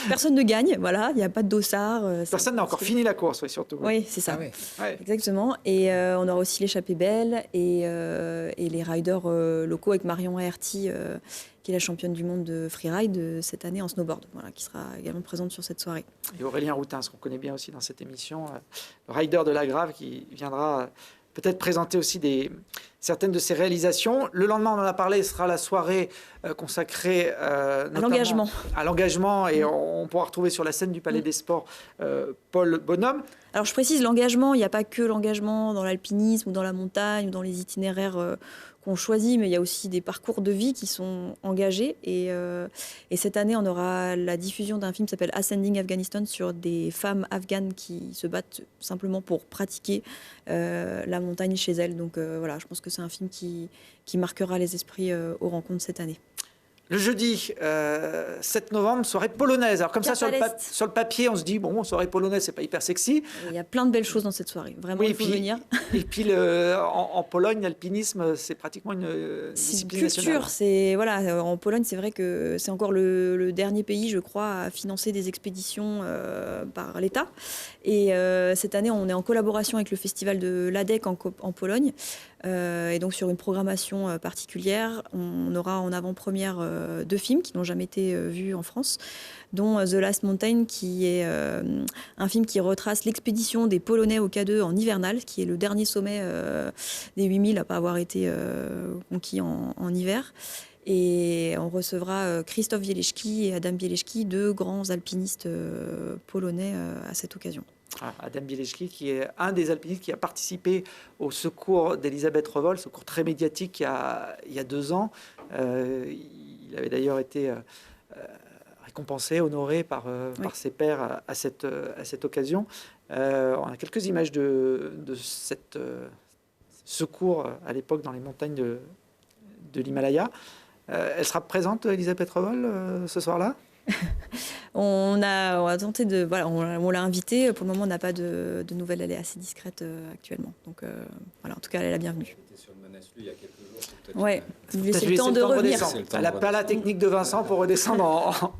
Personne ne gagne, voilà, il n'y a pas de dossard. Personne n'a encore fini la course, oui, surtout. Oui, c'est ça. Ah oui. Ouais. Exactement. Et on aura aussi l'échappée belle et les riders locaux avec Marion Aerty, qui est la championne du monde de freeride cette année en snowboard, voilà, qui sera également présente sur cette soirée. Et Aurélien Routin, ce qu'on connaît bien aussi dans cette émission, le rider de la Grave, qui viendra peut-être présenter aussi certaines de ses réalisations. Le lendemain, on en a parlé, ce sera la soirée consacrée à l'engagement. Et on pourra retrouver sur la scène du Palais des Sports Paul Bonhomme. Alors je précise, l'engagement, il n'y a pas que l'engagement dans l'alpinisme ou dans la montagne ou dans les itinéraires qu'on choisit, mais il y a aussi des parcours de vie qui sont engagés. Et cette année, on aura la diffusion d'un film qui s'appelle Ascending Afghanistan, sur des femmes afghanes qui se battent simplement pour pratiquer la montagne chez elles. Donc voilà, je pense que c'est un film qui marquera les esprits aux rencontres cette année. Le jeudi 7 novembre, soirée polonaise. Alors comme ça, sur le papier, on se dit, bon, soirée polonaise, c'est pas hyper sexy. Il y a plein de belles choses dans cette soirée. Vraiment, oui, il faut venir. Et puis, en Pologne, l'alpinisme, c'est pratiquement une discipline nationale. Voilà, en Pologne, c'est vrai que c'est encore le dernier pays, je crois, à financer des expéditions par l'État. Et cette année, on est en collaboration avec le festival de l'ADEC en Pologne. Et donc sur une programmation particulière, on aura en avant-première 2 films qui n'ont jamais été vus en France, dont The Last Mountain, qui est un film qui retrace l'expédition des Polonais au K2 en hivernal, qui est le dernier sommet des 8000 à pas avoir été conquis en hiver. Et on recevra Krzysztof Bieleczki et Adam Bieleczki, 2 grands alpinistes polonais à cette occasion. Adam Bieleczki, qui est un des alpinistes qui a participé au secours d'Elisabeth Revol, secours très médiatique il y a 2 ans. Il avait d'ailleurs été récompensé, honoré par ses pairs à cette occasion. On a quelques images de cette secours à l'époque dans les montagnes de l'Himalaya. Elle sera présente, Elisabeth Revol, ce soir-là? On a tenté on l'a invitée. Pour le moment, on n'a pas de nouvelles. Elle est assez discrète actuellement. Donc voilà, en tout cas, elle est la bienvenue. Sur le Manaslu il y a quelques jours. Ouais, vous laissez le temps de revenir. Elle n'a pas la technique de Vincent pour redescendre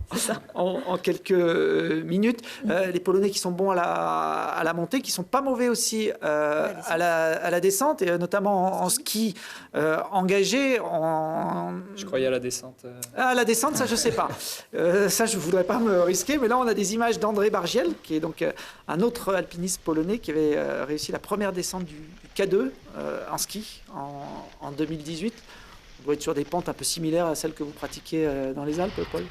en quelques minutes. Les Polonais qui sont bons à la montée, qui sont pas mauvais aussi à la descente, et notamment en ski engagé. Je croyais à la descente. À la descente, ça je sais pas. Ça je voudrais pas me risquer, mais là on a des images d'André Bargiel, qui est donc un autre alpiniste polonais qui avait réussi la première descente du K2 en ski en 2018. On doit être sur des pentes un peu similaires à celles que vous pratiquez dans les Alpes, Paul.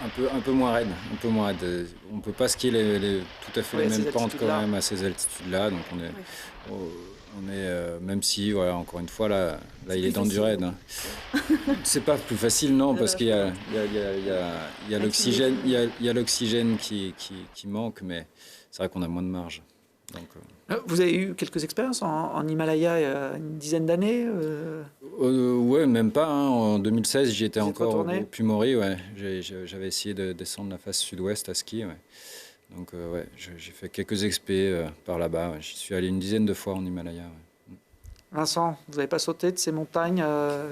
Un peu moins raide. On ne peut pas skier tout à fait les mêmes pentes quand même à ces altitudes-là. Donc on est même si, voilà, encore une fois, là il est dans du raid. Hein. C'est pas plus facile, non, parce qu'il y a l'oxygène qui manque, mais c'est vrai qu'on a moins de marge. Donc, vous avez eu quelques expériences en Himalaya il y a une dizaine d'années ouais, même pas. Hein. En 2016, j'y étais encore au Pumori. Ouais. J'avais essayé de descendre la face sud-ouest à ski. Ouais. Donc, ouais, j'ai fait quelques expés par là-bas. Ouais. J'y suis allé une dizaine de fois en Himalaya. Ouais. Vincent, vous n'avez pas sauté de ces montagnes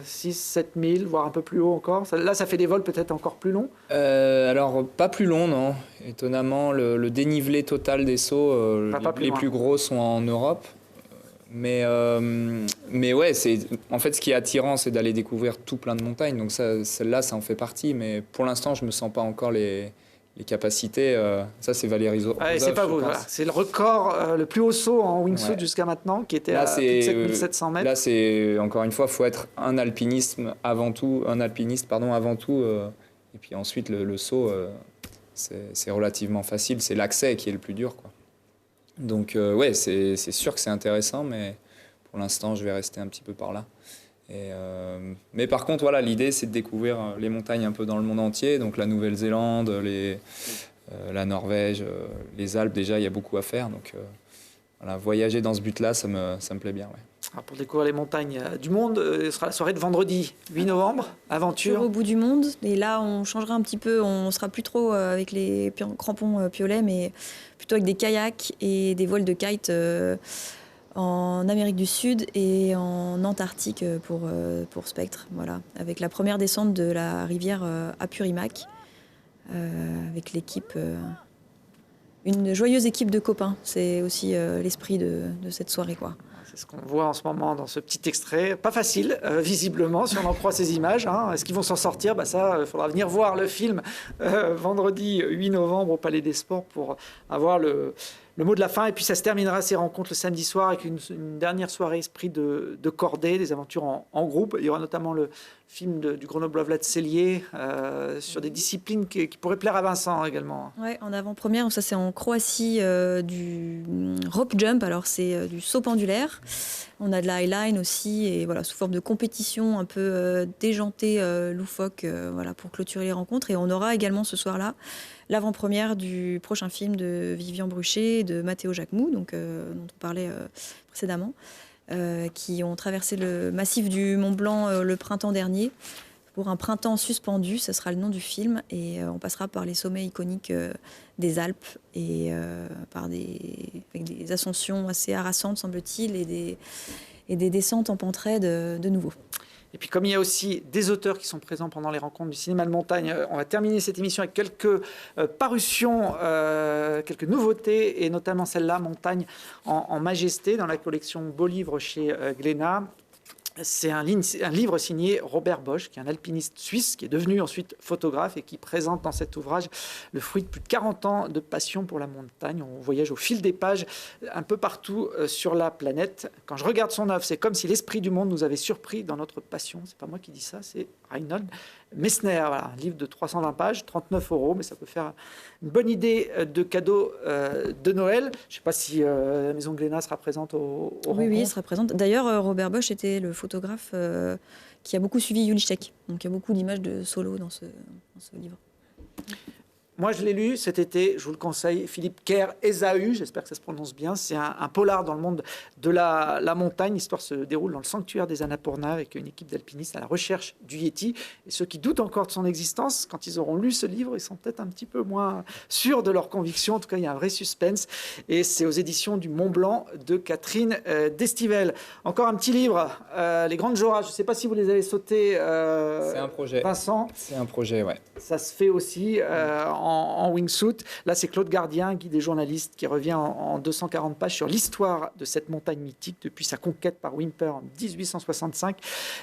6-7 000, voire un peu plus haut encore? Là, ça fait des vols peut-être encore plus longs? Alors, pas plus long, non. Étonnamment, le dénivelé total des sauts, les plus gros sont en Europe. Mais ouais, en fait, ce qui est attirant, c'est d'aller découvrir tout plein de montagnes. Donc celle-là, ça en fait partie. Mais pour l'instant, je ne me sens pas encore les les capacités, ça c'est Valérie Rozov. C'est pas vous, voilà. C'est le record, le plus haut saut en wingsuit jusqu'à maintenant, qui était là, à plus de 7700 mètres. Là, c'est encore une fois, il faut être un alpiniste avant tout, et puis ensuite le saut, c'est relativement facile, c'est l'accès qui est le plus dur, quoi. Donc ouais, c'est sûr que c'est intéressant, mais pour l'instant, je vais rester un petit peu par là. Mais par contre, voilà, l'idée, c'est de découvrir les montagnes un peu dans le monde entier. Donc la Nouvelle-Zélande, la Norvège, les Alpes, déjà, il y a beaucoup à faire. Donc voilà, voyager dans ce but-là, ça me plaît bien. Ouais. Alors pour découvrir les montagnes du monde, ce sera la soirée de vendredi 8 novembre, aventure. Au bout du monde. Et là, on changera un petit peu. On sera plus trop avec les crampons piolets, mais plutôt avec des kayaks et des vols de kite en Amérique du Sud et en Antarctique pour Spectre, voilà, avec la première descente de la rivière Apurimac, avec l'équipe, une joyeuse équipe de copains. C'est aussi l'esprit de cette soirée, quoi. C'est ce qu'on voit en ce moment dans ce petit extrait. Pas facile, visiblement, si on en croit ces images. Est-ce qu'ils vont s'en sortir ? Ça, il faudra venir voir le film vendredi 8 novembre au Palais des Sports pour avoir le mot de la fin. Et puis ça se terminera, ces rencontres, le samedi soir avec une dernière soirée esprit de cordée, des aventures en groupe. Il y aura notamment le film du Grenoblois-Vlad Cellier sur des disciplines qui pourraient plaire à Vincent également. Oui, en avant-première, ça c'est en Croatie, du rope jump, alors c'est du saut pendulaire. On a de la highline aussi, et voilà, sous forme de compétition un peu déjantée, loufoque, voilà, pour clôturer les rencontres. Et on aura également ce soir-là l'avant-première du prochain film de Vivian Bruchet et de Matteo Jacquemou, dont on parlait précédemment, qui ont traversé le massif du Mont Blanc le printemps dernier. Pour un printemps suspendu, ce sera le nom du film, et on passera par les sommets iconiques des Alpes et avec des ascensions assez harassantes, semble-t-il, et des descentes en pente raide de nouveau. Et puis comme il y a aussi des auteurs qui sont présents pendant les rencontres du cinéma de montagne, on va terminer cette émission avec quelques parutions, quelques nouveautés, et notamment celle-là, Montagne en majesté, dans la collection Beaux Livres chez Glénat. C'est un livre signé Robert Bosch, qui est un alpiniste suisse, qui est devenu ensuite photographe et qui présente dans cet ouvrage le fruit de plus de 40 ans de passion pour la montagne. On voyage au fil des pages un peu partout sur la planète. Quand je regarde son œuvre, c'est comme si l'esprit du monde nous avait surpris dans notre passion. C'est pas moi qui dis ça, c'est Reinhold Messner. Voilà, un livre de 320 pages, 39 €, mais ça peut faire une bonne idée de cadeau de Noël. Je ne sais pas si la Maison Glénat sera présente au Oui, elle sera présente. D'ailleurs, Robert Bosch était le photographe qui a beaucoup suivi Jülich. Donc il y a beaucoup d'images de solo dans ce livre. Moi, je l'ai lu cet été, je vous le conseille, Philippe Kerr, Ésaü, j'espère que ça se prononce bien. C'est un polar dans le monde de la montagne. L'histoire se déroule dans le sanctuaire des Annapurna avec une équipe d'alpinistes à la recherche du Yéti. Et ceux qui doutent encore de son existence, quand ils auront lu ce livre, ils sont peut-être un petit peu moins sûrs de leur conviction. En tout cas, il y a un vrai suspense. Et c'est aux éditions du Mont Blanc de Catherine Destivelle. Encore un petit livre, Les Grandes Joras. Je ne sais pas si vous les avez sautés, c'est un projet. Vincent. C'est un projet, ouais. Ça se fait aussi en wingsuit. Là, c'est Claude Gardien, guide des journalistes, qui revient en 240 pages sur l'histoire de cette montagne mythique depuis sa conquête par Whymper en 1865,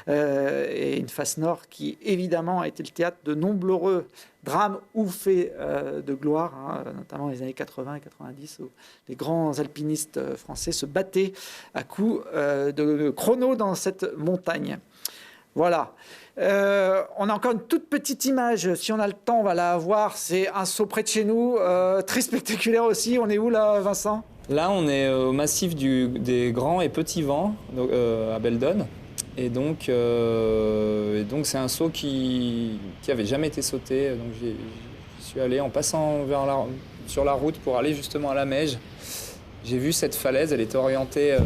et une face nord qui, évidemment, a été le théâtre de nombreux drames ou faits de gloire, notamment les années 80 et 90, où les grands alpinistes français se battaient à coups de chrono dans cette montagne. Voilà. On a encore une toute petite image. Si on a le temps, on va la voir. C'est un saut près de chez nous, très spectaculaire aussi. On est où là, Vincent ? Là, on est au massif des Grands et Petits Vents, à Beldon. Et donc c'est un saut qui avait jamais été sauté. Donc j'y suis allé en passant sur la route pour aller justement à la Meije. J'ai vu cette falaise. Elle était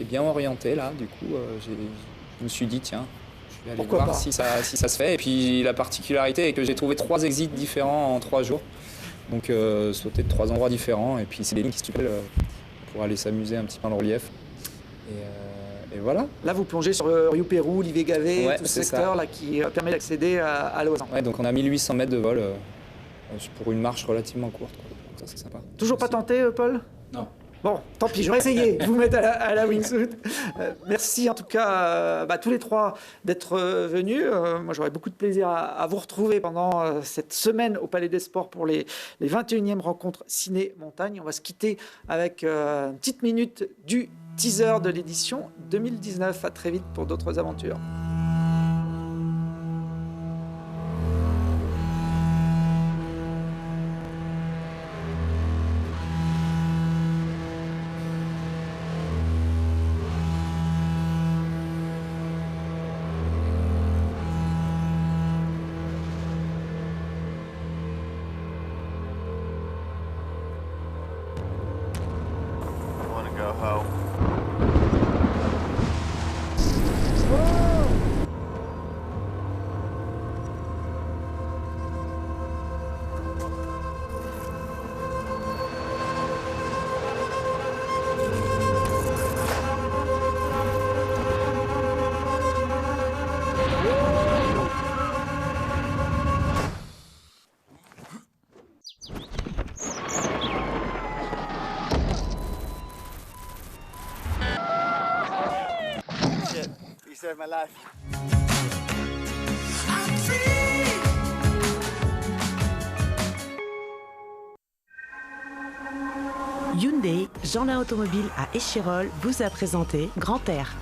bien orientée là. Du coup, je me suis dit tiens. Je vais aller voir si ça se fait. Et puis la particularité est que j'ai trouvé 3 exits différents en 3 jours. Donc sauter de 3 endroits différents. Et puis c'est des lignes qui se tunnellent pour aller s'amuser un petit peu dans le relief. Et voilà. Là, vous plongez sur Rio Pérou, Livet-Gavet, tout ce secteur là qui permet d'accéder à Lausanne. Ouais, donc on a 1800 mètres de vol pour une marche relativement courte. Donc ça, c'est sympa. Toujours pas tenté, Paul ? Non. Bon, tant pis, j'aurais essayé de vous mettre à la wingsuit. Merci en tout cas tous les trois d'être venus. Moi, j'aurais beaucoup de plaisir à vous retrouver pendant cette semaine au Palais des Sports pour les 21e rencontres ciné-montagne. On va se quitter avec une petite minute du teaser de l'édition 2019. À très vite pour d'autres aventures. Go home. Shit, you saved my life. Hyundai, Jeanlin Automobile à Échirolles, vous a présenté Grand Air.